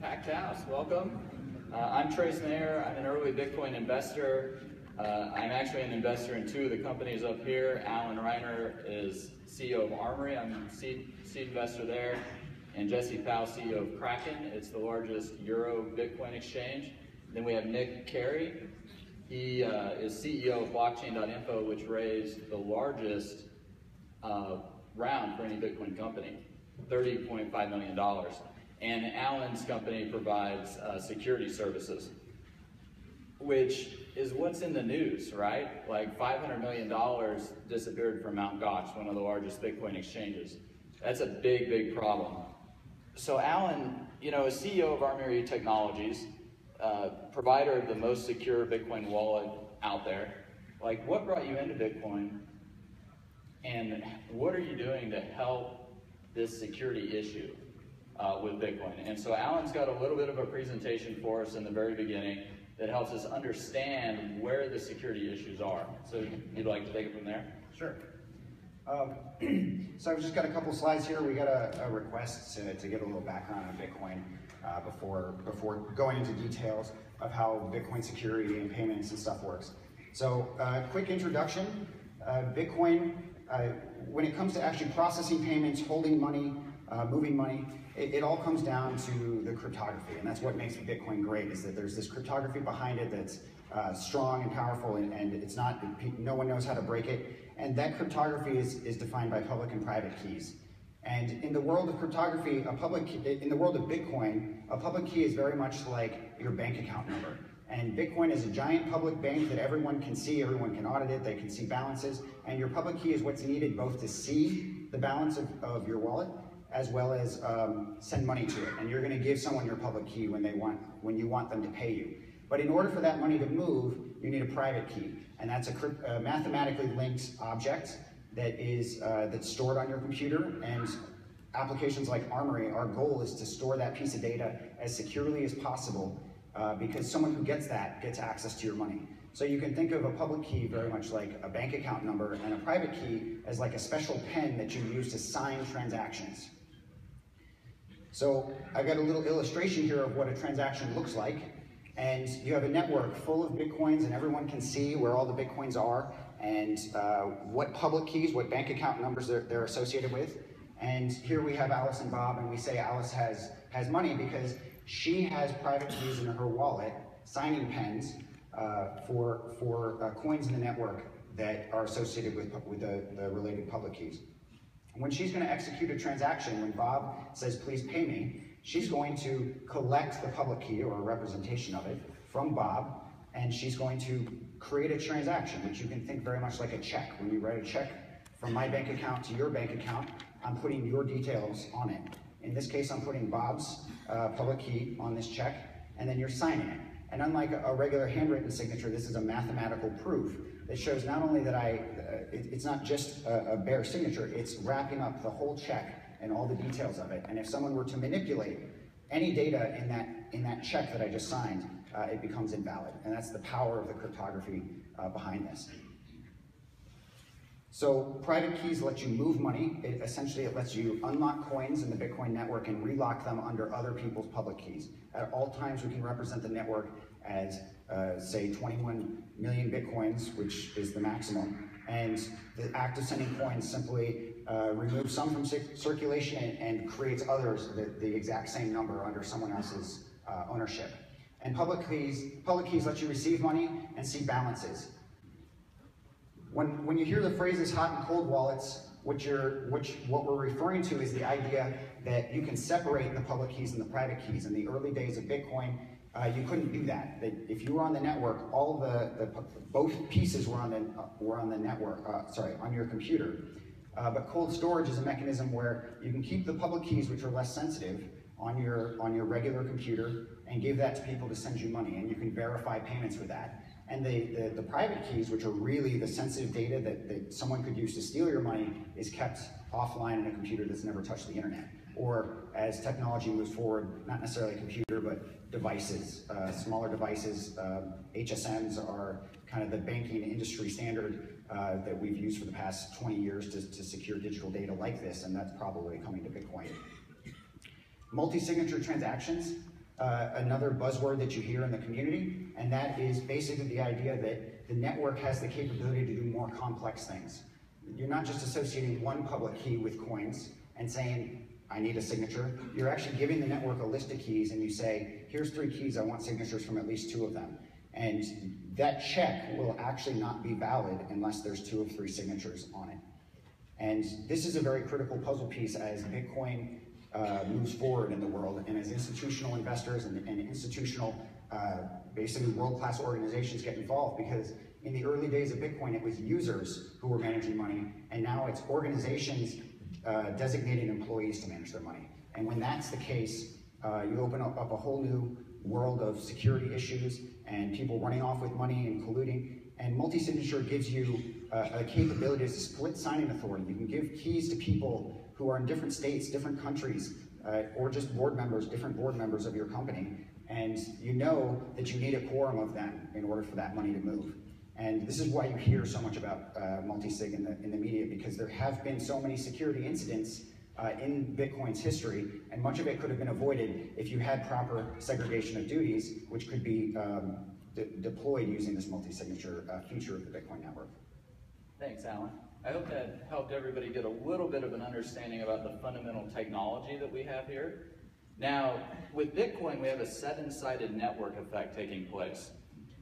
Packed house, welcome. I'm Trace Mayer. I'm an early Bitcoin investor. I'm actually an investor in two of the companies up here. Alan Reiner is CEO of Armory. I'm seed investor there. And Jesse Powell, CEO of Kraken. It's the largest Euro Bitcoin exchange. Then we have Nick Carey. He is CEO of Blockchain.info, which raised the largest round for any Bitcoin company, $30.5 million. And Alan's company provides security services, which is what's in the news, right? Like $500 million disappeared from Mt. Gox, one of the largest Bitcoin exchanges. That's a big, big problem. So Alan, is CEO of Armory Technologies, provider of the most secure Bitcoin wallet out there. Like, what brought you into Bitcoin? And what are you doing to help this security issue with Bitcoin? And so Alan's got a little bit of a presentation for us in the very beginning that helps us understand where the security issues are. So you'd like to take it from there? Sure. So I've just got a couple slides here. We got a request to get a little background on Bitcoin before going into details of how Bitcoin security and payments and stuff works. So quick introduction. Bitcoin, when it comes to actually processing payments, holding money, moving money, it all comes down to the cryptography, and that's what makes Bitcoin great, is that there's this cryptography behind it that's strong and powerful, and it's not, no one knows how to break it, and that cryptography is defined by public and private keys. And in the world of cryptography, in the world of Bitcoin, a public key is very much like your bank account number. And Bitcoin is a giant public bank that everyone can see, everyone can audit it, they can see balances, and your public key is what's needed both to see the balance of your wallet, as well as send money to it. And you're going to give someone your public key when you want them to pay you. But in order for that money to move, you need a private key, and that's a mathematically linked object that is that's stored on your computer. And applications like Armory, our goal is to store that piece of data as securely as possible, because someone who gets that gets access to your money. So you can think of a public key very much like a bank account number, and a private key as like a special pen that you use to sign transactions. So I've got a little illustration here of what a transaction looks like. And you have a network full of Bitcoins, and everyone can see where all the Bitcoins are, and what public keys, what bank account numbers they're associated with. And here we have Alice and Bob, and we say Alice has money because she has private keys in her wallet, signing pens, for coins in the network that are associated with the related public keys. When she's going to execute a transaction, when Bob says, please pay me, she's going to collect the public key, or a representation of it, from Bob, and she's going to create a transaction, which you can think very much like a check. When you write a check from my bank account to your bank account, I'm putting your details on it. In this case, I'm putting Bob's public key on this check, and then you're signing it. And unlike a regular handwritten signature, this is a mathematical proof that shows not only that it's not just a bare signature, it's wrapping up the whole check and all the details of it. And if someone were to manipulate any data in that check that I just signed, it becomes invalid. And that's the power of the cryptography behind this. So private keys let you move money. It lets you unlock coins in the Bitcoin network and relock them under other people's public keys. At all times, we can represent the network as, say, 21 million Bitcoins, which is the maximum. And the act of sending coins simply removes some from circulation and creates others, the exact same number, under someone else's ownership. And public keys let you receive money and see balances. When you hear the phrases hot and cold wallets, what we're referring to is the idea that you can separate the public keys and the private keys. In the early days of Bitcoin, you couldn't do that. If you were on the network, both pieces were on the network. On your computer. But cold storage is a mechanism where you can keep the public keys, which are less sensitive, on your regular computer, and give that to people to send you money, and you can verify payments with that. And the private keys, which are really the sensitive data that someone could use to steal your money, is kept offline in a computer that's never touched the internet. Or as technology moves forward, not necessarily a computer, but devices, smaller devices. HSMs are kind of the banking industry standard that we've used for the past 20 years to secure digital data like this, and that's probably coming to Bitcoin. Multi-signature transactions. another buzzword that you hear in the community, and that is basically the idea that the network has the capability to do more complex things. You're not just associating one public key with coins and saying, I need a signature. You're actually giving the network a list of keys and you say, here's 3 keys, I want signatures from at least 2 of them. And that check will actually not be valid unless there's 2 of 3 signatures on it. And this is a very critical puzzle piece as Bitcoin moves forward in the world, and as institutional investors and institutional, basically world-class organizations get involved, because in the early days of Bitcoin, it was users who were managing money, and now it's organizations designating employees to manage their money. And when that's the case, you open up a whole new world of security issues and people running off with money and colluding. And multi-signature gives you a capability to split signing authority. You can give keys to people who are in different states, different countries, or just board members, different board members of your company. And you know that you need a quorum of them in order for that money to move. And this is why you hear so much about multi-sig in the media, because there have been so many security incidents in Bitcoin's history, and much of it could have been avoided if you had proper segregation of duties, which could be deployed using this multi-signature feature of the Bitcoin network. Thanks, Alan. I hope that helped everybody get a little bit of an understanding about the fundamental technology that we have here. Now, with Bitcoin, we have a 7-sided network effect taking place.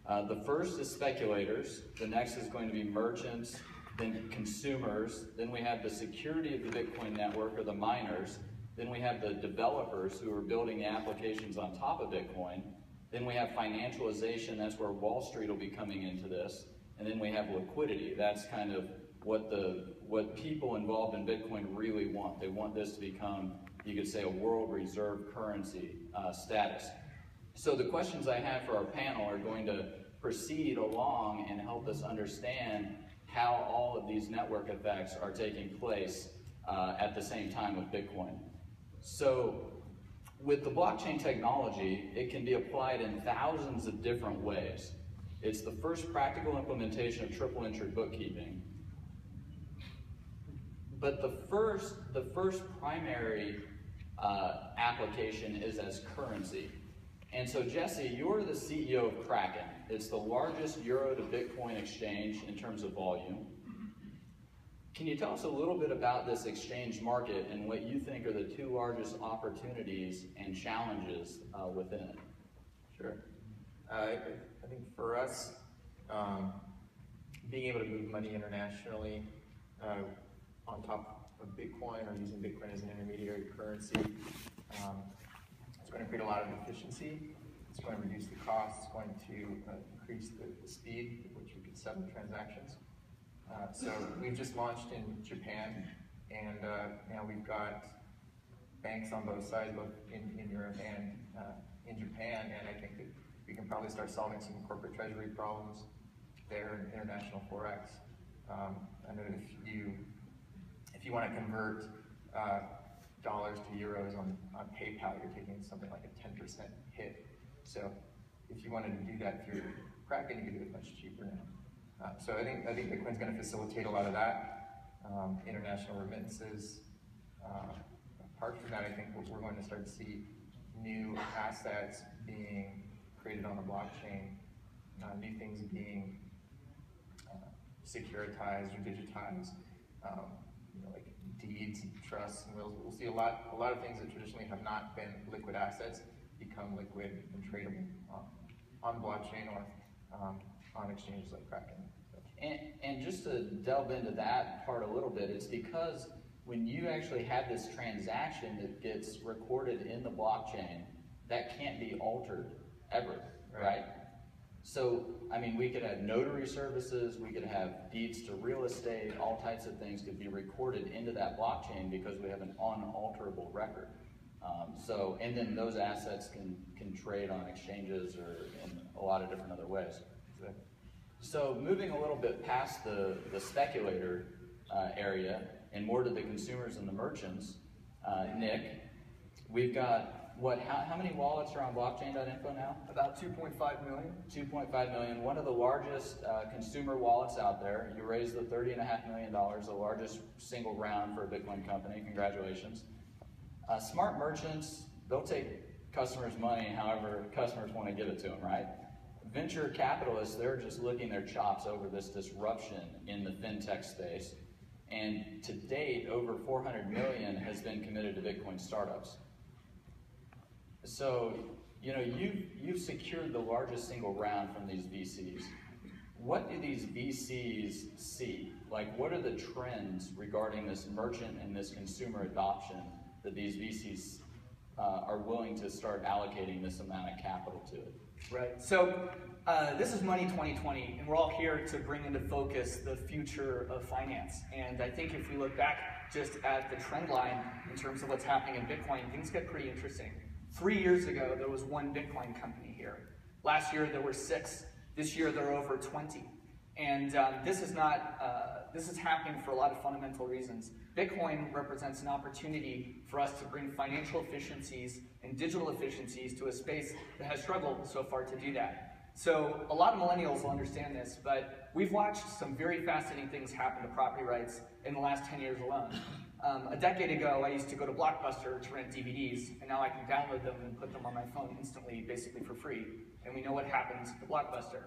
The first is speculators, the next is going to be merchants, then consumers, then we have the security of the Bitcoin network, or the miners, then we have the developers who are building the applications on top of Bitcoin, then we have financialization, that's where Wall Street will be coming into this, and then we have liquidity. That's kind of what people involved in Bitcoin really want. They want this to become, you could say, a world reserve currency status. So the questions I have for our panel are going to proceed along and help us understand how all of these network effects are taking place at the same time with Bitcoin. So with the blockchain technology, it can be applied in thousands of different ways. It's the first practical implementation of triple entry bookkeeping. But the first primary application is as currency. And so Jesse, you're the CEO of Kraken. It's the largest Euro to Bitcoin exchange in terms of volume. Can you tell us a little bit about this exchange market and what you think are the 2 largest opportunities and challenges within it? Sure. I think for us, being able to move money internationally on top of Bitcoin, or using Bitcoin as an intermediary currency, it's going to create a lot of efficiency. It's going to reduce the cost. It's going to increase the speed with which we can settle transactions. So we've just launched in Japan, and now we've got banks on both sides, both in Europe and in Japan, and I think that we can probably start solving some corporate treasury problems there in international forex. I know if you want to convert dollars to euros on PayPal, you're taking something like a 10% hit. So if you wanted to do that through Kraken, you could do it much cheaper now. So I think Bitcoin's going to facilitate a lot of that. International remittances. Apart from that, I think we're going to start to see new assets being created on the blockchain, new things being securitized or digitized, like deeds, trusts, and wills. We'll see a lot of things that traditionally have not been liquid assets become liquid and tradable on blockchain or on exchanges like Kraken. So. And just to delve into that part a little bit, it's because when you actually have this transaction that gets recorded in the blockchain, that can't be altered ever, right? So, I mean, we could have notary services, we could have deeds to real estate, all types of things could be recorded into that blockchain because we have an unalterable record. And then those assets can trade on exchanges or in a lot of different other ways. So moving a little bit past the speculator area and more to the consumers and the merchants, Nick, we've got how many wallets are on blockchain.info now? About 2.5 million. 2.5 million, one of the largest consumer wallets out there. You raised the $30.5 million, the largest single round for a Bitcoin company. Congratulations. Smart merchants, they'll take customers' money however customers want to give it to them, right? Venture capitalists, they're just licking their chops over this disruption in the fintech space. And to date, over 400 million has been committed to Bitcoin startups. So, you know, you've secured the largest single round from these VCs. What do these VCs see? Like, what are the trends regarding this merchant and this consumer adoption that these VCs are willing to start allocating this amount of capital to it? Right. So this is Money 2020, and we're all here to bring into focus the future of finance. And I think if we look back just at the trend line in terms of what's happening in Bitcoin, things get pretty interesting. 3 years ago, there was one Bitcoin company here. Last year, there were 6. This year, there are over 20. And this is happening for a lot of fundamental reasons. Bitcoin represents an opportunity for us to bring financial efficiencies and digital efficiencies to a space that has struggled so far to do that. So a lot of millennials will understand this, but we've watched some very fascinating things happen to property rights in the last 10 years alone. A decade ago, I used to go to Blockbuster to rent DVDs, and now I can download them and put them on my phone instantly, basically for free. And we know what happens to Blockbuster.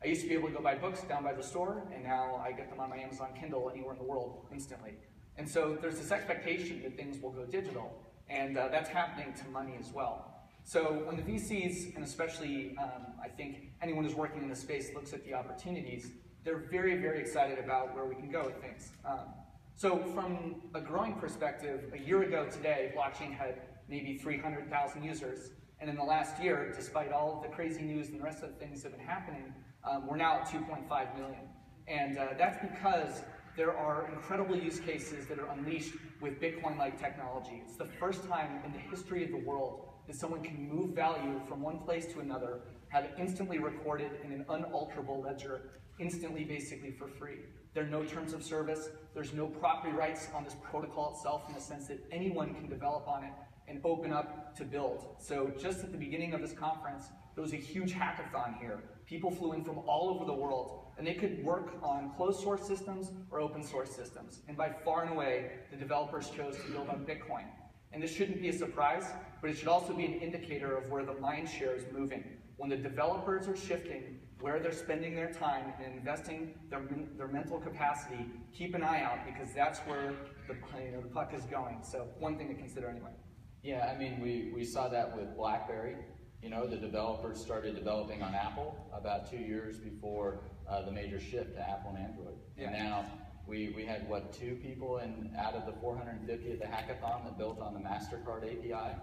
I used to be able to go buy books down by the store, and now I get them on my Amazon Kindle anywhere in the world instantly. And so there's this expectation that things will go digital, and that's happening to money as well. So when the VCs, and especially I think anyone who's working in this space looks at the opportunities, they're very, very excited about where we can go with things. So from a growing perspective, a year ago today, blockchain had maybe 300,000 users. And in the last year, despite all of the crazy news and the rest of the things that have been happening, we're now at 2.5 million. And that's because there are incredible use cases that are unleashed with Bitcoin-like technology. It's the first time in the history of the world that someone can move value from one place to another, have it instantly recorded in an unalterable ledger, instantly, basically for free. There are no terms of service. There's no property rights on this protocol itself in the sense that anyone can develop on it and open up to build. So just at the beginning of this conference, there was a huge hackathon here. People flew in from all over the world, and they could work on closed source systems or open source systems. And by far and away, the developers chose to build on Bitcoin. And this shouldn't be a surprise, but it should also be an indicator of where the mind share is moving. When the developers are shifting where they're spending their time and investing their mental capacity, keep an eye out, because that's where the puck is going. So one thing to consider anyway. Yeah, I mean, we saw that with BlackBerry. You know, the developers started developing on Apple about 2 years before the major shift to Apple and Android. Yeah. And now we had, what, 2 people out of the 450 at the hackathon that built on the MasterCard API.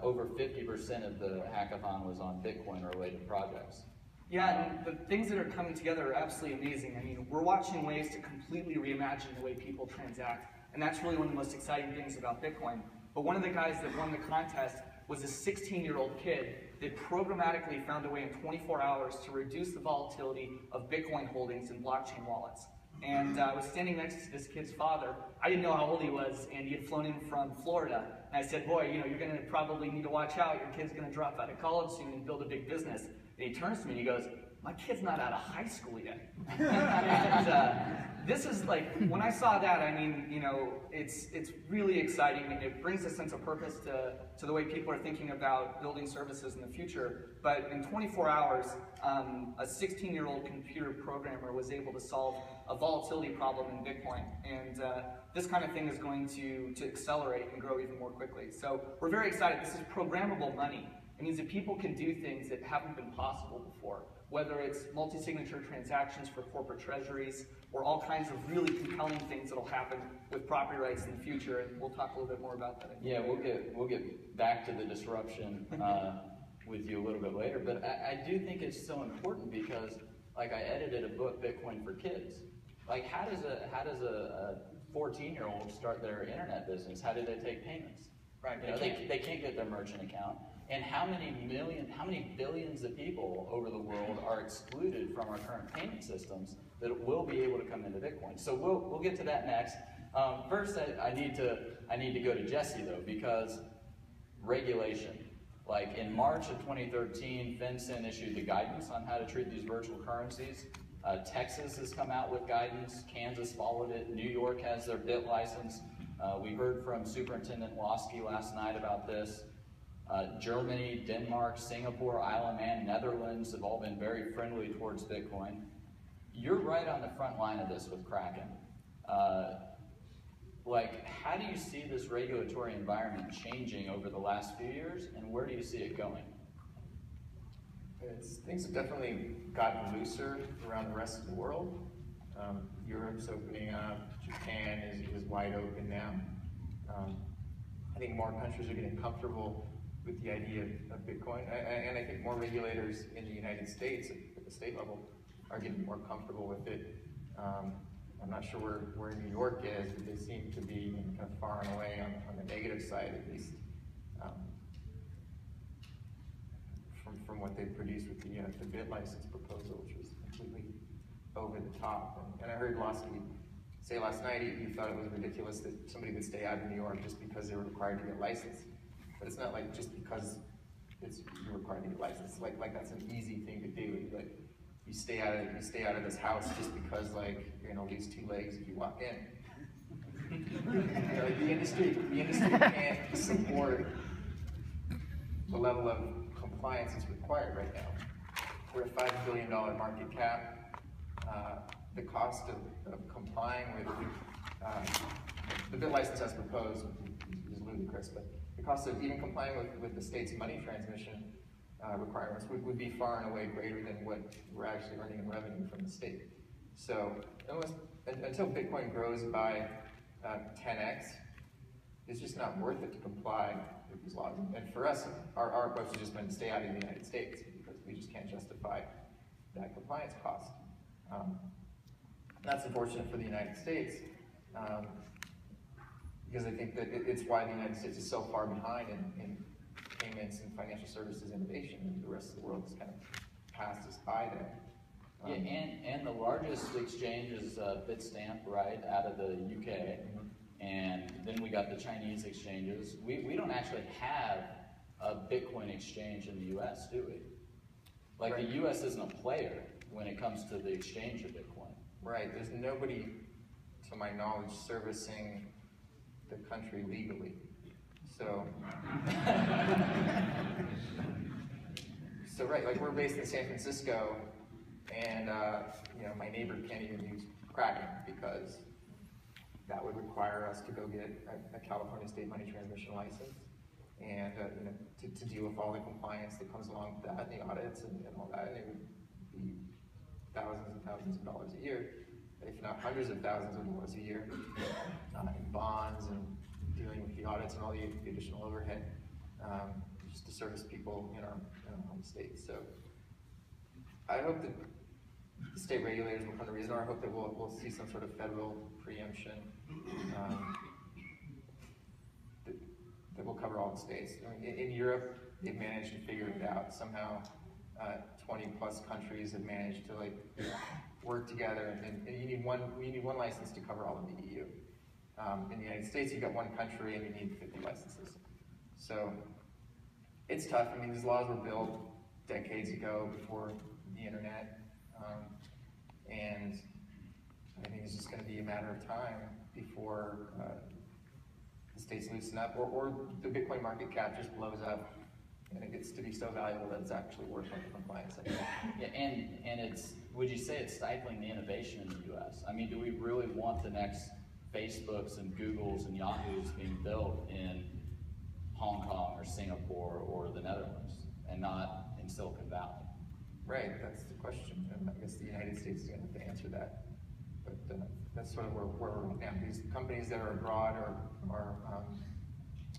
Over 50% of the hackathon was on Bitcoin-related projects. Yeah, and the things that are coming together are absolutely amazing. I mean, we're watching ways to completely reimagine the way people transact, and that's really one of the most exciting things about Bitcoin. But one of the guys that won the contest was a 16-year-old kid that programmatically found a way in 24 hours to reduce the volatility of Bitcoin holdings in blockchain wallets. And I was standing next to this kid's father. I didn't know how old he was, and he had flown in from Florida. And I said, boy, you know, you're going to probably need to watch out. Your kid's going to drop out of college soon and build a big business. And he turns to me and he goes, my kid's not out of high school yet. And this is like, when I saw that, I mean, you know, it's really exciting, and it brings a sense of purpose to the way people are thinking about building services in the future. But in 24 hours, a 16-year-old computer programmer was able to solve a volatility problem in Bitcoin. And this kind of thing is going to accelerate and grow even more quickly. So we're very excited. This is programmable money. It means that people can do things that haven't been possible before, whether it's multi-signature transactions for corporate treasuries or all kinds of really compelling things that'll happen with property rights in the future, and we'll talk a little bit more about that. Yeah, we'll get back to the disruption with you a little bit later, but I do think it's so important because, like, I edited a book, Bitcoin for Kids. Like, how does a 14-year-old start their internet business? How do they take payments? Right. You know, they can't get their merchant account. And how many billions of people over the world are excluded from our current payment systems that will be able to come into Bitcoin? So we'll get to that next. First, I need to go to Jesse though, because regulation. Like in March of 2013, FinCEN issued the guidance on how to treat these virtual currencies. Texas has come out with guidance. Kansas followed it. New York has their BIT license. We heard from Superintendent Losky last night about this. Germany, Denmark, Singapore, Isle of Man, Netherlands have all been very friendly towards Bitcoin. You're right on the front line of this with Kraken. Like, how do you see this regulatory environment changing over the last few years, and where do you see it going? Things have definitely gotten looser around the rest of the world. Europe's opening up, Japan is wide open now. I think more countries are getting comfortable with the idea of Bitcoin, and I think more regulators in the United States at the state level are getting more comfortable with it. I'm not sure where New York is, but they seem to be kind of far and away on the negative side, at least, from what they produced with the bit license proposal, which was completely over the top. And I heard Losky say last night he thought it was ridiculous that somebody would stay out of New York just because they were required to get licensed. But it's not like just because you're required to get licensed, like that's an easy thing to do. Like, you stay out of this house just because, like, you're gonna lose 2 legs if you walk in. You know, like the industry can't support the level of compliance that's required right now. We're a $5 billion market cap. The cost of complying with the bit license as proposed is ludicrous, but the cost of even complying with the state's money transmission requirements would be far and away greater than what we're actually earning in revenue from the state. So until Bitcoin grows by 10x, it's just not worth it to comply with these laws. And for us, our approach has just been to stay out of the United States because we just can't justify that compliance cost. That's unfortunate for the United States because I think that it's why the United States is so far behind in payments and financial services innovation, and the rest of the world has kind of passed us by there. Yeah, and the largest exchange is Bitstamp, right, out of the UK. And then we got the Chinese exchanges. We don't actually have a Bitcoin exchange in the US, do we? Like, right. The US isn't a player when it comes to the exchange of Bitcoin. Right, there's nobody, to my knowledge, servicing the country legally. So, right, like, we're based in San Francisco, and you know, my neighbor can't even use Kraken because that would require us to go get a California state money transmission license, and you know, to deal with all the compliance that comes along with that, and the audits and all that, and it would be thousands and thousands of dollars a year, if not hundreds of thousands of dollars a year, in bonds and dealing with the audits and all the additional overhead, just to service people in our home state. So I hope that the state regulators will come to reason, or I hope that we'll see some sort of federal preemption that will cover all the states. I mean, in Europe, they've managed to figure it out. Somehow, 20 plus countries have managed to, like, work together, and you need one license to cover all of the EU. In the United States, you've got one country and you need 50 licenses. So it's tough. I mean, these laws were built decades ago before the internet, and I think it's just going to be a matter of time before the states loosen up, or the Bitcoin market cap just blows up and it gets to be so valuable that it's actually worth the compliance. Yeah, and it's, would you say it's stifling the innovation in the US? I mean, do we really want the next Facebooks and Googles and Yahoos being built in Hong Kong or Singapore or the Netherlands and not in Silicon Valley? Right, that's the question, and I guess the United States is going to have to answer that. But that's sort of where we're right now. These companies that are abroad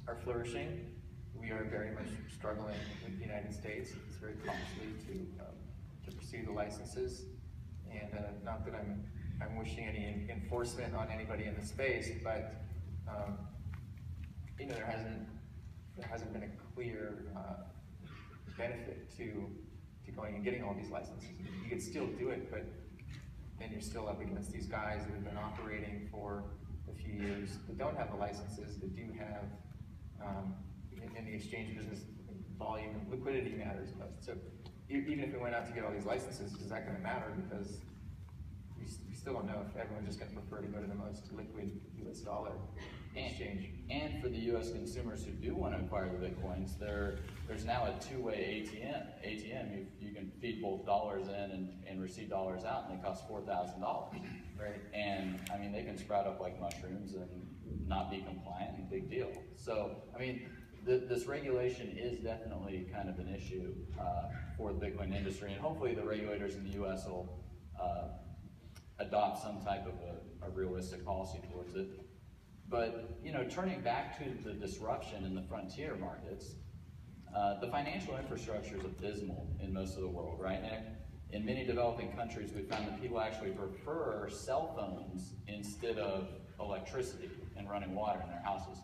are flourishing. We are very much struggling with the United States. It's very costly to pursue the licenses, and not that I'm wishing any enforcement on anybody in the space, but you know, there hasn't been a clear benefit to going and getting all these licenses. You could still do it, but then you're still up against these guys that have been operating for a few years that don't have the licenses, that do have, in the exchange business, volume and liquidity matters most. So even if we went out to get all these licenses, is that going to matter? Because we still don't know if everyone's just going to prefer to go to the most liquid US dollar exchange. And for the U.S. consumers who do want to acquire the Bitcoins, there's now a two-way ATM. You can feed both dollars in and receive dollars out, and they cost $4,000. Right? And I mean, they can sprout up like mushrooms and not be compliant, and big deal. So, I mean, this regulation is definitely kind of an issue for the Bitcoin industry, and hopefully the regulators in the U.S. will adopt some type of a realistic policy towards it. But, you know, turning back to the disruption in the frontier markets, the financial infrastructure is abysmal in most of the world, right? And in many developing countries, we found that people actually prefer cell phones instead of electricity and running water in their houses.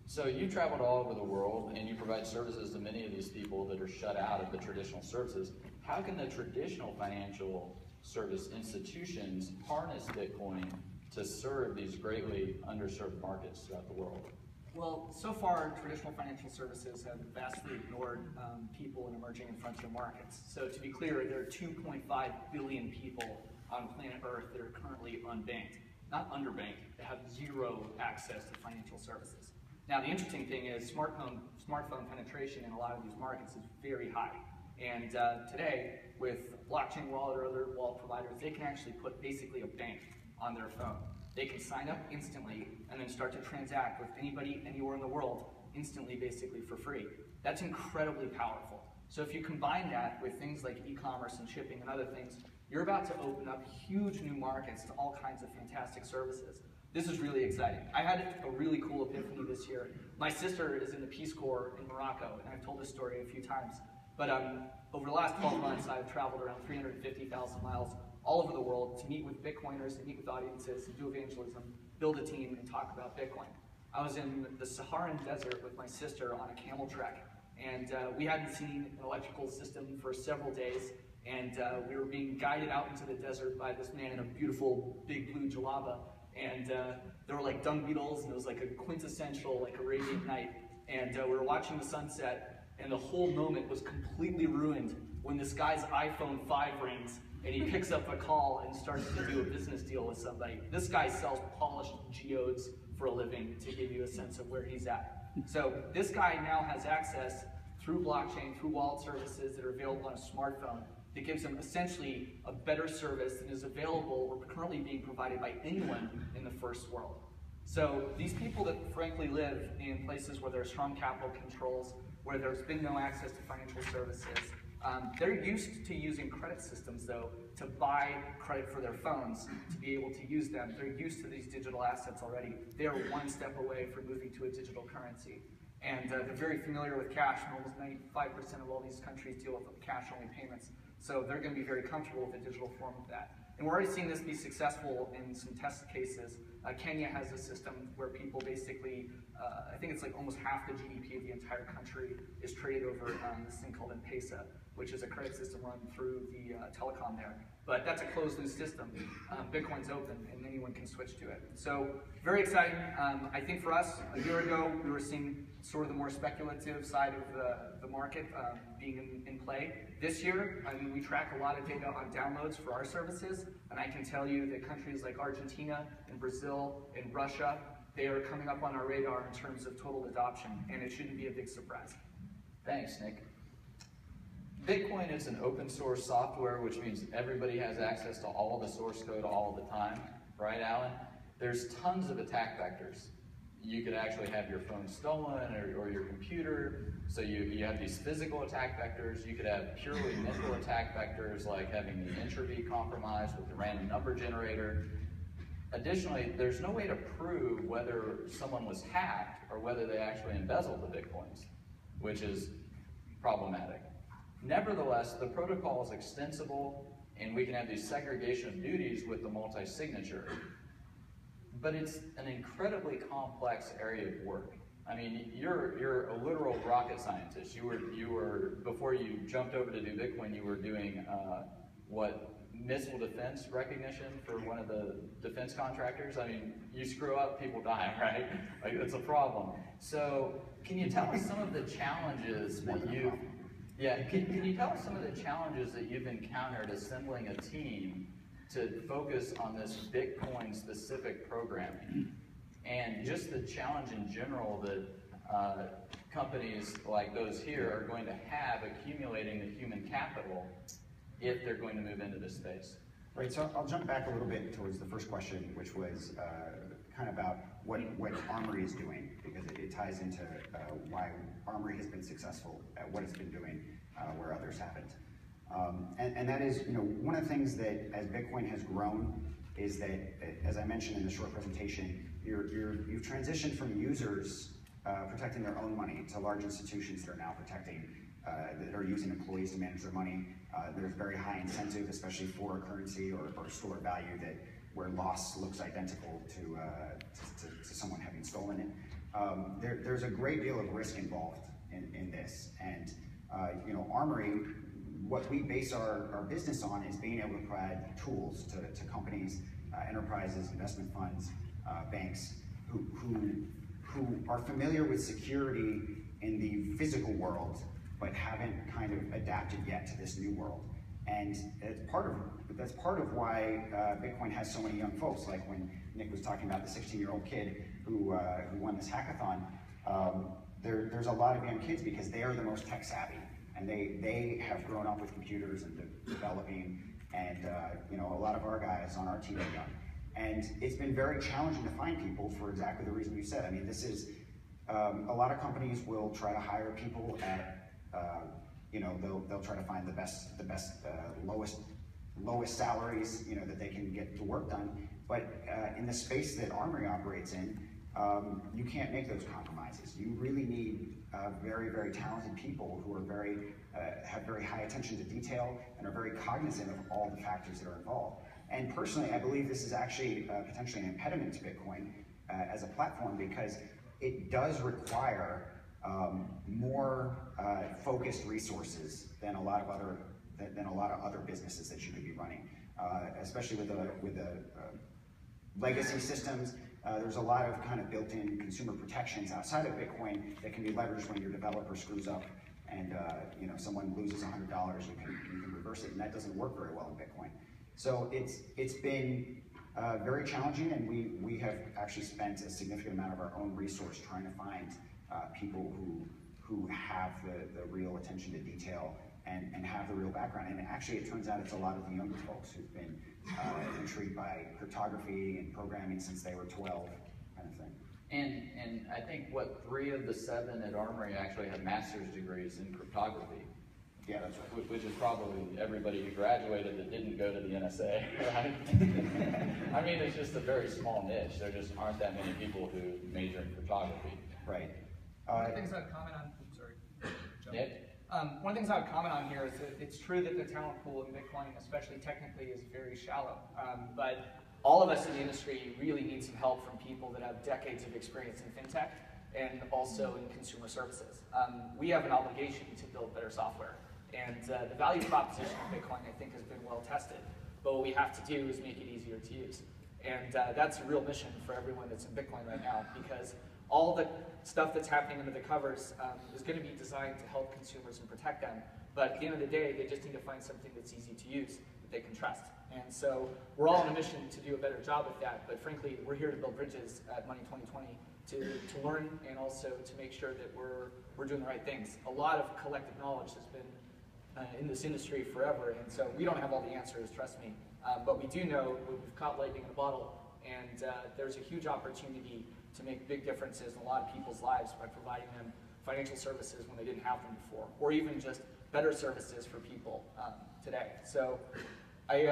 So you traveled all over the world and you provide services to many of these people that are shut out of the traditional services. How can the traditional financial service institutions harness Bitcoin to serve these greatly underserved markets throughout the world? Well, so far, traditional financial services have vastly ignored people in emerging and frontier markets. So to be clear, there are 2.5 billion people on planet Earth that are currently unbanked, not underbanked, that have zero access to financial services. Now, the interesting thing is smartphone penetration in a lot of these markets is very high. And today, with blockchain wallet or other wallet providers, they can actually put basically a bank on their phone. They can sign up instantly and then start to transact with anybody, anywhere in the world, instantly, basically for free. That's incredibly powerful. So if you combine that with things like e-commerce and shipping and other things, you're about to open up huge new markets to all kinds of fantastic services. This is really exciting. I had a really cool epiphany this year. My sister is in the Peace Corps in Morocco, and I've told this story a few times. But over the last 12 months, I've traveled around 350,000 miles all over the world to meet with Bitcoiners, to meet with audiences, and do evangelism, build a team, and talk about Bitcoin. I was in the Saharan desert with my sister on a camel trek, and we hadn't seen an electrical system for several days, and we were being guided out into the desert by this man in a beautiful big blue jalaba, and there were like dung beetles, and it was like a quintessential like Arabian night, and we were watching the sunset, and the whole moment was completely ruined when this guy's iPhone 5 rings, and he picks up a call and starts to do a business deal with somebody. This guy sells polished geodes for a living, to give you a sense of where he's at. So this guy now has access through blockchain, through wallet services that are available on a smartphone that gives him essentially a better service than is available or currently being provided by anyone in the first world. So these people that frankly live in places where there are strong capital controls, where there's been no access to financial services, they're used to using credit systems, though, to buy credit for their phones, to be able to use them. They're used to these digital assets already. They're one step away from moving to a digital currency. And they're very familiar with cash, and almost 95% of all these countries deal with cash-only payments. So they're going to be very comfortable with the digital form of that. And we're already seeing this be successful in some test cases. Kenya has a system where people basically, I think it's like almost half the GDP of the entire country is traded over this thing called M-Pesa, which is a credit system run through the telecom there. But that's a closed-loop system. Bitcoin's open, and anyone can switch to it. So very exciting. I think for us, a year ago, we were seeing sort of the more speculative side of the market being in play. This year, I mean, we track a lot of data on downloads for our services, and I can tell you that countries like Argentina and Brazil and Russia, they are coming up on our radar in terms of total adoption, and it shouldn't be a big surprise. Thanks, Nick. Bitcoin is an open source software, which means everybody has access to all the source code all the time, right, Alan? There's tons of attack vectors. You could actually have your phone stolen or your computer. So you have these physical attack vectors. You could have purely mental attack vectors, like having the entropy compromised with the random number generator. Additionally, there's no way to prove whether someone was hacked or whether they actually embezzled the Bitcoins, which is problematic. Nevertheless, the protocol is extensible, and we can have these segregation of duties with the multi-signature. But it's an incredibly complex area of work. I mean, you're a literal rocket scientist. You were before you jumped over to do Bitcoin, you were doing missile defense recognition for one of the defense contractors. I mean, you screw up, people die, right? Like, it's a problem. So, can you tell us some of the challenges that can you tell us some of the challenges that you've encountered assembling a team to focus on this Bitcoin-specific programming? and just the challenge in general that companies like those here are going to have accumulating the human capital if they're going to move into this space. Right, so I'll jump back a little bit towards the first question, which was kind of about what Armory is doing, because it ties into why Armory has been successful at what it's been doing where others haven't. And that is, one of the things that as Bitcoin has grown is that, as I mentioned in the short presentation, you've transitioned from users protecting their own money to large institutions that are now protecting, that are using employees to manage their money. There's very high incentive, especially for a currency or store value where loss looks identical to someone having stolen it. There's a great deal of risk involved in this, and Armory, what we base our business on is being able to provide tools to companies, enterprises, investment funds, banks who are familiar with security in the physical world, but haven't kind of adapted yet to this new world. And that's part of why Bitcoin has so many young folks. Like when Nick was talking about the 16-year-old kid who won this hackathon, there's a lot of young kids because they are the most tech savvy, and they have grown up with computers and developing, and a lot of our guys on our team are young. And it's been very challenging to find people for exactly the reason you said. I mean, this is, a lot of companies will try to hire people at, they'll try to find the best, lowest salaries, that they can get the work done. But in the space that Armory operates in, you can't make those compromises. You really need very, very talented people who are have very high attention to detail and are very cognizant of all the factors that are involved. And personally, I believe this is actually potentially an impediment to Bitcoin as a platform, because it does require more focused resources than a lot of other businesses that you could be running, especially with the legacy systems. There's a lot of kind of built-in consumer protections outside of Bitcoin that can be leveraged when your developer screws up and someone loses $100. You can reverse it, and that doesn't work very well in Bitcoin. So it's been very challenging, and we have actually spent a significant amount of our own resource trying to find people who have the real attention to detail and have the real background. And actually, it turns out it's a lot of the younger folks who've been intrigued by cryptography and programming since they were 12, kind of thing. And I think, 3 of the 7 at Armory actually have master's degrees in cryptography. Yeah, that's right. Which is probably everybody who graduated that didn't go to the NSA, right? I mean, it's just a very small niche. There just aren't that many people who major in cryptography. Right. One of the things I'd comment on, Nick? One of the things I would comment on here is that it's true that the talent pool in Bitcoin, especially technically, is very shallow. But all of us in the industry really need some help from people that have decades of experience in fintech and also in consumer services. We have an obligation to build better software. And the value proposition of Bitcoin, I think, has been well tested. But what we have to do is make it easier to use. And that's a real mission for everyone that's in Bitcoin right now, because all the stuff that's happening under the covers is going to be designed to help consumers and protect them. But at the end of the day, they just need to find something that's easy to use, that they can trust. And so we're all on a mission to do a better job with that. But frankly, we're here to build bridges at Money20 to learn and also to make sure that we're doing the right things. A lot of collective knowledge has been in this industry forever, and so we don't have all the answers, trust me. But we do know we've caught lightning in a bottle, and there's a huge opportunity to make big differences in a lot of people's lives by providing them financial services when they didn't have them before, or even just better services for people today. So I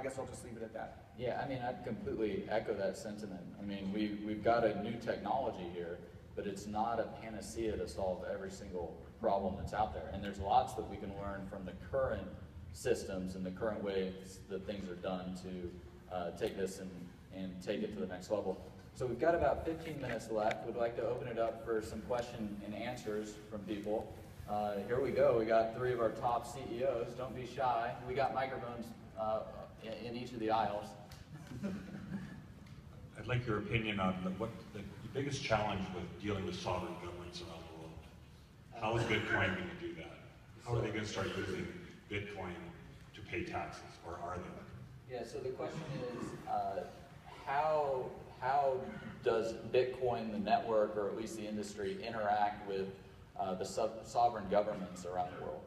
guess I'll just leave it at that. Yeah, I mean, I'd completely echo that sentiment. I mean, we've got a new technology here, but it's not a panacea to solve every single problem that's out there. And there's lots that we can learn from the current systems and the current ways that things are done to take this and take it to the next level. So we've got about 15 minutes left. We'd like to open it up for some question and answers from people. Here we go. We got 3 of our top CEOs. Don't be shy. We got microphones in each of the aisles. I'd like your opinion on what the biggest challenge with dealing with sovereign governments around the world. How is Bitcoin going to do that? How are they going to start using Bitcoin to pay taxes, or are they? Yeah, so the question is, how how does Bitcoin, the network, or at least the industry, interact with the sovereign governments around the world?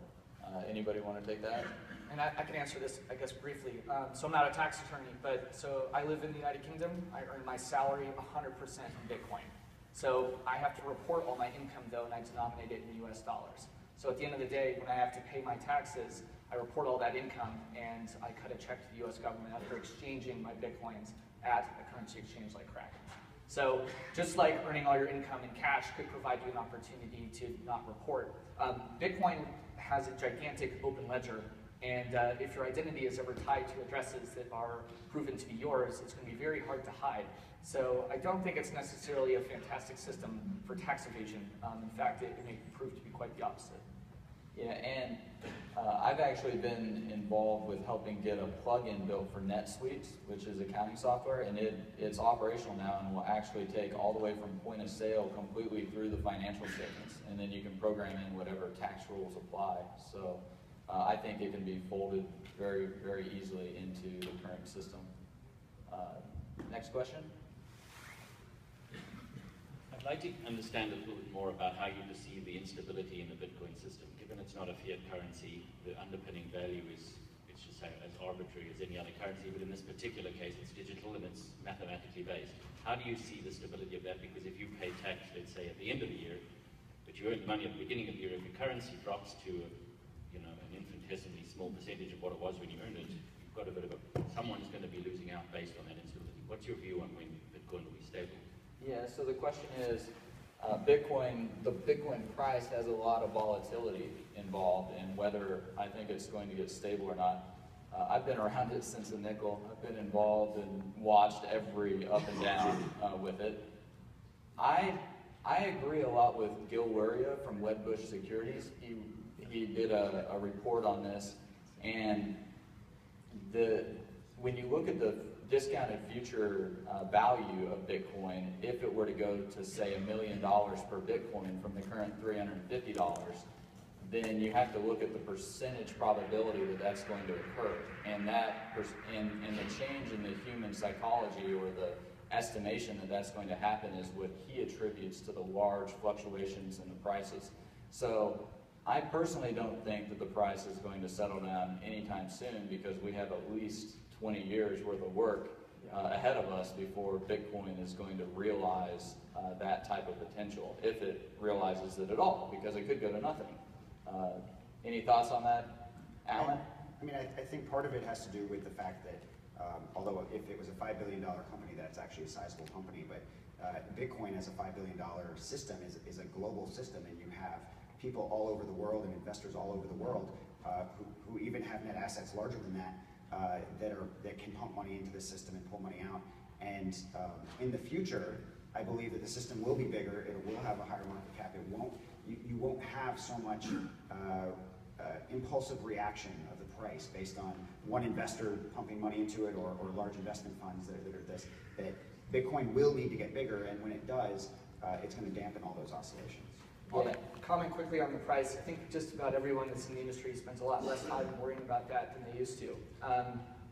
Anybody want to take that? And I can answer this, I guess, briefly. So I'm not a tax attorney, but so I live in the United Kingdom. I earn my salary 100% in Bitcoin. So I have to report all my income, though, and I denominate it in US dollars. So at the end of the day, when I have to pay my taxes, I report all that income, and I cut a check to the US government after exchanging my Bitcoins at a currency exchange like Kraken. So just like earning all your income in cash could provide you an opportunity to not report, Bitcoin has a gigantic open ledger, and if your identity is ever tied to addresses that are proven to be yours, it's going to be very hard to hide. So I don't think it's necessarily a fantastic system for tax evasion. In fact, it may prove to be quite the opposite. Yeah, and I've actually been involved with helping get a plugin built for NetSuite, which is accounting software, and it's operational now and will actually take all the way from point of sale completely through the financial statements, and then you can program in whatever tax rules apply. So I think it can be folded very, very easily into the current system. Next question? I'd like to understand a little bit more about how you perceive the instability in the Bitcoin system. Given it's not a fiat currency, the underpinning value is, it's just as arbitrary as any other currency, but in this particular case it's digital and it's mathematically based. How do you see the stability of that? Because if you pay tax, let's say at the end of the year, but you earned money at the beginning of the year, if the currency drops to an infinitesimally small percentage of what it was when you earned it, you've got a bit of someone's going to be losing out based on that instability. What's your view on when Bitcoin will be stable? Yeah, so the question is, the Bitcoin price has a lot of volatility involved in whether I think it's going to get stable or not. I've been around it since the nickel. I've been involved and watched every up and down with it. I agree a lot with Gil Luria from Wedbush Securities. He did a report on this, and when you look at the discounted future value of Bitcoin, if it were to go to, say, $1 million per Bitcoin from the current $350, then you have to look at the percentage probability that that's going to occur. And and the change in the human psychology, or the estimation that that's going to happen, is what he attributes to the large fluctuations in the prices. So I personally don't think that the price is going to settle down anytime soon, because we have at least 20 years worth of work ahead of us before Bitcoin is going to realize that type of potential, if it realizes it at all, because it could go to nothing. Any thoughts on that, Alan? I mean, I think part of it has to do with the fact that, although if it was a $5 billion company, that's actually a sizable company, but Bitcoin as a $5 billion system is a global system, and you have people all over the world and investors all over the world who even have net assets larger than that, that can pump money into the system and pull money out. And in the future, I believe that the system will be bigger. It will have a higher market cap. You won't have so much impulsive reaction of the price based on one investor pumping money into it, or large investment funds that are this. That Bitcoin will need to get bigger, and when it does, it's going to dampen all those oscillations. I'll comment quickly on the price. I think just about everyone that's in the industry spends a lot less time worrying about that than they used to.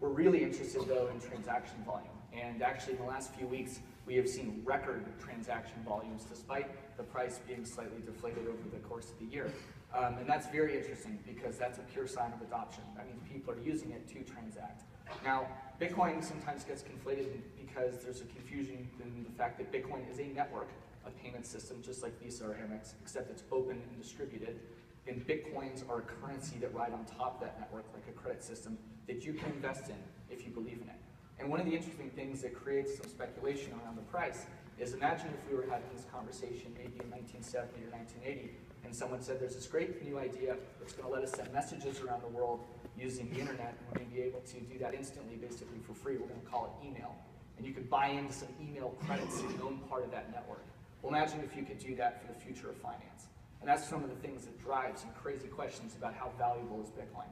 We're really interested, though, in transaction volume. And actually, in the last few weeks, we have seen record transaction volumes, despite the price being slightly deflated over the course of the year. And that's very interesting, because that's a pure sign of adoption. That means people are using it to transact. Now, Bitcoin sometimes gets conflated because there's a confusion in the fact that Bitcoin is a network, a payment system, just like Visa or Amex, except it's open and distributed. And Bitcoins are a currency that ride on top of that network, like a credit system, that you can invest in if you believe in it. And one of the interesting things that creates some speculation around the price is, imagine if we were having this conversation maybe in 1970 or 1980, and someone said, there's this great new idea that's going to let us send messages around the world using the internet, and we're going to be able to do that instantly, basically for free. We're going to call it email. And you could buy into some email credits and own part of that network. Well, imagine if you could do that for the future of finance. And that's some of the things that drive some crazy questions about how valuable is Bitcoin.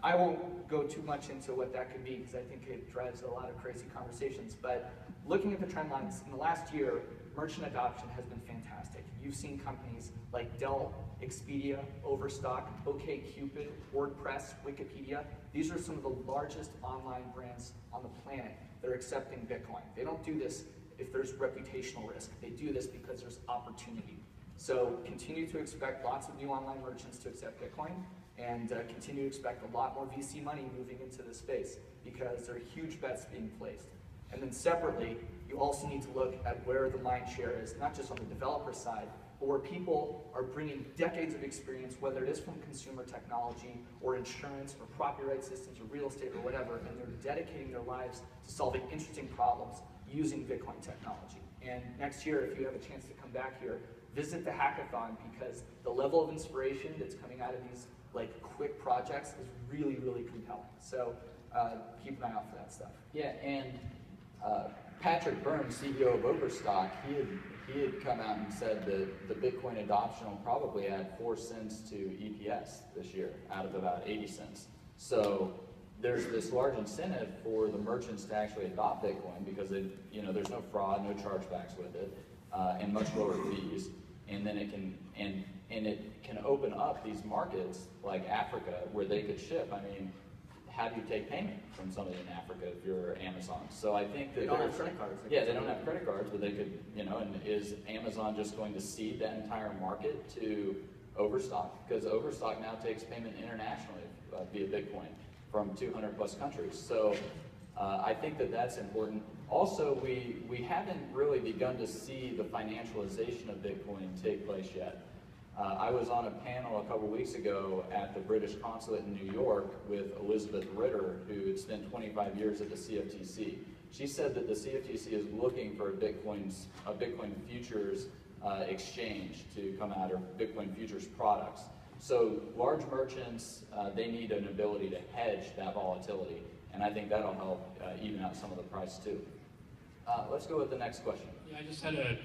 I won't go too much into what that could be, because I think it drives a lot of crazy conversations. But looking at the trend lines, in the last year, merchant adoption has been fantastic. You've seen companies like Dell Expedia, Overstock, OkCupid, WordPress, Wikipedia. These are some of the largest online brands on the planet that are accepting Bitcoin. They don't do this if there's reputational risk. They do this because there's opportunity. So continue to expect lots of new online merchants to accept Bitcoin, and continue to expect a lot more VC money moving into this space because there are huge bets being placed. And then separately, you also need to look at where the mind share is, not just on the developer side, but where people are bringing decades of experience, whether it is from consumer technology or insurance or property rights systems or real estate or whatever, and they're dedicating their lives to solving interesting problems using Bitcoin technology. And next year, if you have a chance to come back here, visit the hackathon, because the level of inspiration that's coming out of these like quick projects is really, really compelling. So keep an eye out for that stuff. Yeah, and Patrick Burns, CEO of Overstock, he had come out and said that the Bitcoin adoption will probably add 4 cents to EPS this year out of about 80 cents. So there's this large incentive for the merchants to actually adopt Bitcoin because there's no fraud, no chargebacks with it, and much lower fees. And then it can open up these markets like Africa where they could ship. I mean, how do you take payment from somebody in Africa if you're Amazon? So I think that they don't have credit cards. Yeah, they don't have credit cards, but they could, and is Amazon just going to cede that entire market to Overstock? Because Overstock now takes payment internationally via Bitcoin from 200 plus countries. So I think that that's important. Also, we haven't really begun to see the financialization of Bitcoin take place yet. I was on a panel a couple weeks ago at the British Consulate in New York with Elizabeth Ritter, who had spent 25 years at the CFTC. She said that the CFTC is looking for a Bitcoin futures exchange to come out, or Bitcoin futures products. So large merchants, they need an ability to hedge that volatility, and I think that'll help even out some of the price too. Let's go with the next question. Yeah, I just had a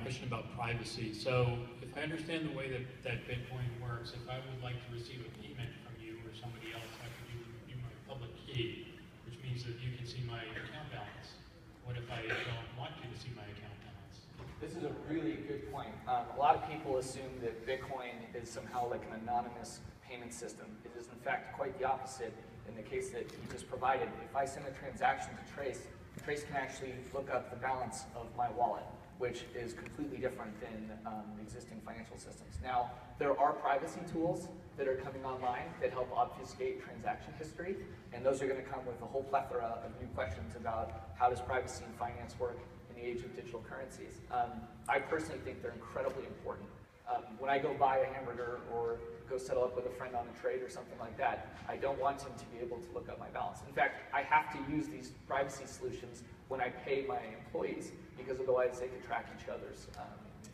question about privacy. So if I understand the way that Bitcoin works, if I would like to receive a payment from you or somebody else, I could give you my public key, which means that you can see my account balance. What if I don't want you to see my account balance? This is a really good point. A lot of people assume that Bitcoin is somehow like an anonymous payment system. It is in fact quite the opposite in the case that you just provided. If I send a transaction to Trace can actually look up the balance of my wallet, which is completely different than existing financial systems. Now, there are privacy tools that are coming online that help obfuscate transaction history, and those are going to come with a whole plethora of new questions about how does privacy and finance work in the age of digital currencies. I personally think they're incredibly important. When I go buy a hamburger or go settle up with a friend on a trade or something like that, I don't want him to be able to look up my balance. In fact, I have to use these privacy solutions when I pay my employees, because otherwise they could track each other's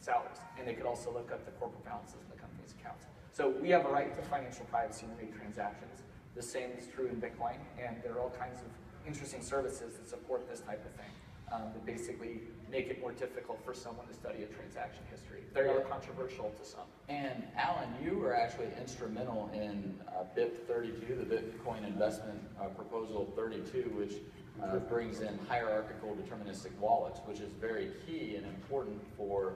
salaries, and they could also look up the corporate balances in the company's accounts. So we have a right to financial privacy when we make transactions. The same is true in Bitcoin, and there are all kinds of interesting services that support this type of thing, that basically make it more difficult for someone to study a transaction history. They are controversial to some. And Alan, you were actually instrumental in BIP 32, the Bitcoin investment proposal 32, which brings in hierarchical deterministic wallets, which is very key and important for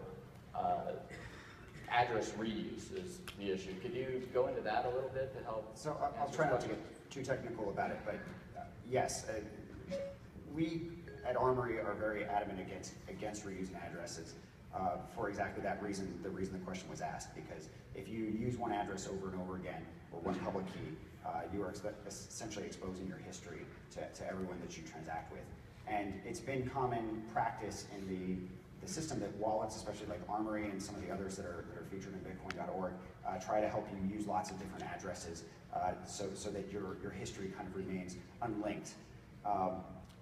address reuse is the issue. Could you go into that a little bit to help? So I'll try not to get too technical about it, but yes, we at Armory are very adamant against reusing addresses for exactly that reason, the reason the question was asked, because if you use one address over and over again, or one public key, you are essentially exposing your history to everyone that you transact with. And it's been common practice in the system that wallets, especially like Armory and some of the others that are featured in Bitcoin.org, try to help you use lots of different addresses so that your history kind of remains unlinked.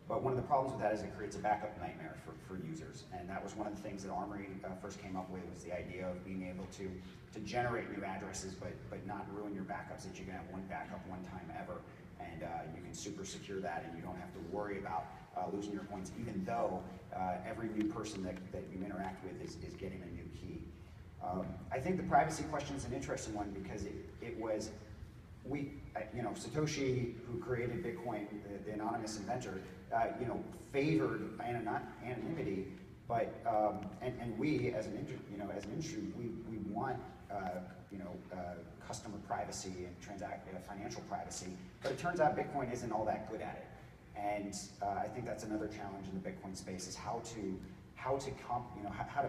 But one of the problems with that is it creates a backup nightmare for users. And that was one of the things that Armory first came up with, was the idea of being able to generate new addresses, but not ruin your backups, that you can have one backup one time ever. And you can super secure that, and you don't have to worry about losing your coins, even though every new person that you interact with is getting a new key. I think the privacy question is an interesting one, because it was, Satoshi, who created Bitcoin, the anonymous inventor, favored anonymity, but and we as an industry, we want customer privacy and financial privacy, but it turns out Bitcoin isn't all that good at it. And I think that's another challenge in the Bitcoin space, is how to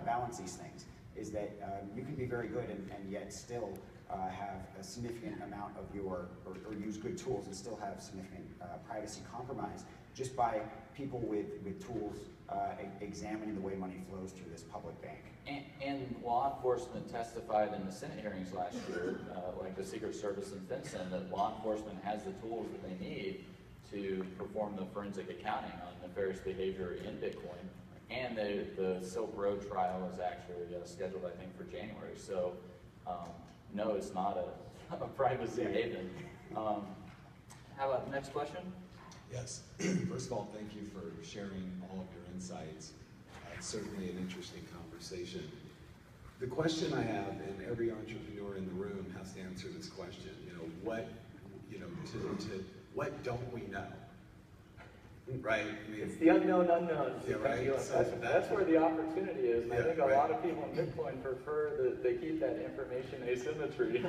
balance these things. Is that you can be very good and yet still have a significant amount of your, or use good tools and still have significant privacy compromise just by people with tools examining the way money flows through this public bank. And law enforcement testified in the Senate hearings last year, like the Secret Service and FinCEN, that law enforcement has the tools that they need to perform the forensic accounting on nefarious behavior in Bitcoin. And the Silk Road trial is actually scheduled, I think, for January. So, no, it's not a privacy haven. How about the next question? Yes. First of all, thank you for sharing all of your insights. It's certainly an interesting conversation. The question I have, and every entrepreneur in the room has to answer this question, what don't we know? Right? I mean, It's the unknown unknowns. Yeah, right. That's where the opportunity is. And Yeah, I think a right. lot of people in Bitcoin prefer that they keep that information asymmetry.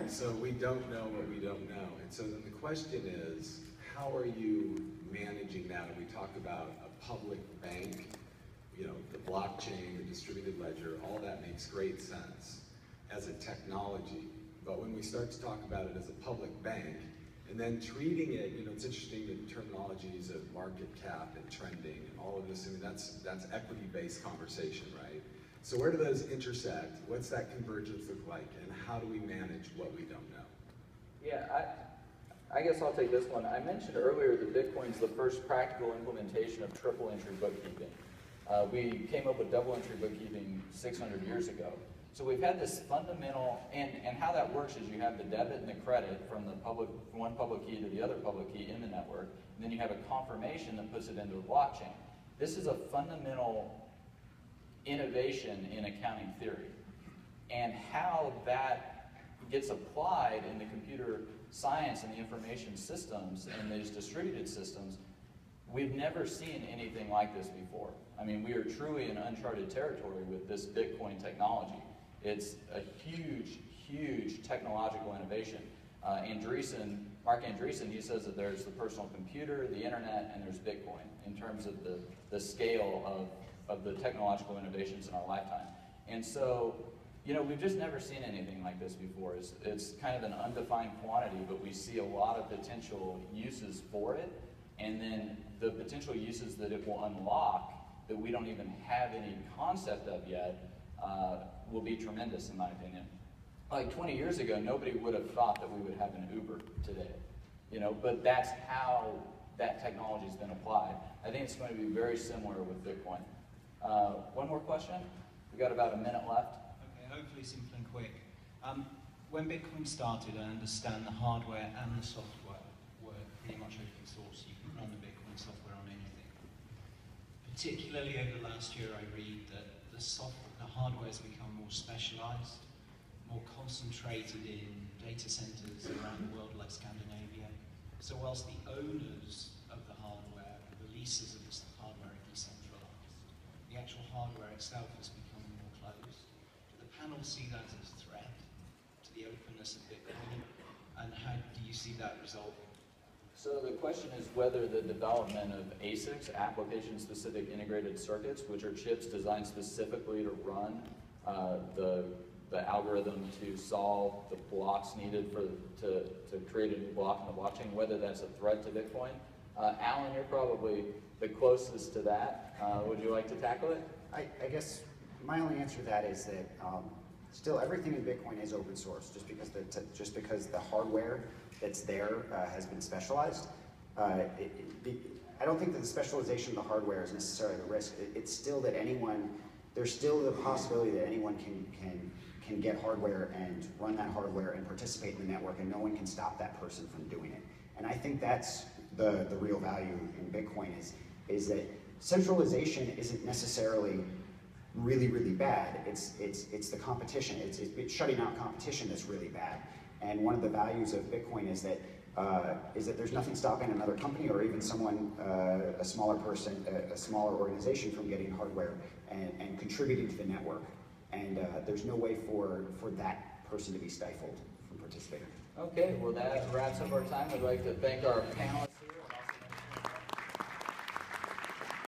So we don't know what we don't know. And so then the question is, how are you managing that? And we talk about a public bank, the blockchain, the distributed ledger, all that makes great sense as a technology. But when we start to talk about it as a public bank, and then treating it, it's interesting, the terminologies of market cap and trending and all of this, that's equity-based conversation, right? So where do those intersect? What's that convergence look like? And how do we manage what we don't know? Yeah, I guess I'll take this one. I mentioned earlier that Bitcoin's the first practical implementation of triple entry bookkeeping. We came up with double entry bookkeeping 600 years ago. So we've had this fundamental, and how that works is you have the debit and the credit from one public key to the other public key in the network, and then you have a confirmation that puts it into a blockchain. This is a fundamental innovation in accounting theory. And how that gets applied in the computer science and the information systems and these distributed systems, we've never seen anything like this before. I mean, we are truly in uncharted territory with this Bitcoin technology. It's a huge, huge technological innovation. Mark Andreessen, he says that there's the personal computer, the internet, and there's Bitcoin in terms of the scale of the technological innovations in our lifetime. And so, we've just never seen anything like this before. It's kind of an undefined quantity, but we see a lot of potential uses for it. And then the potential uses that it will unlock that we don't even have any concept of yet will be tremendous, in my opinion. Like 20 years ago, nobody would have thought that we would have an Uber today, but that's how that technology's been applied. I think it's going to be very similar with Bitcoin. One more question? We've got about a minute left. Okay, hopefully simple and quick. When Bitcoin started, I understand the hardware and the software were pretty much open source. You can run the Bitcoin software on anything. Particularly over the last year, I read that the hardware has become more specialized, more concentrated in data centers around the world like Scandinavia. So whilst the owners of the hardware, the releases of this hardware are decentralized, the actual hardware itself has become more closed. Do the panel see that as a threat to the openness of Bitcoin? And how do you see that resolving? So the question is whether the development of ASICs, application-specific integrated circuits, which are chips designed specifically to run the algorithm to solve the blocks needed to create a new block in the blockchain, whether that's a threat to Bitcoin. Alan, you're probably the closest to that. Would you like to tackle it? I guess my only answer to that is that still everything in Bitcoin is open source. Just because the hardware that's there has been specialized, I don't think that the specialization of the hardware is necessarily the risk. It's still that there's still the possibility that anyone can get hardware and run that hardware and participate in the network, and no one can stop that person from doing it. And I think that's the real value in Bitcoin is that centralization isn't necessarily really, really bad. It's the competition. It's shutting out competition that's really bad. And one of the values of Bitcoin is that there's nothing stopping another company or even someone, a smaller person, a smaller organization from getting hardware and contributing to the network. and there's no way for that person to be stifled from participating. Okay, well that wraps up our time. I'd like to thank our panelists here.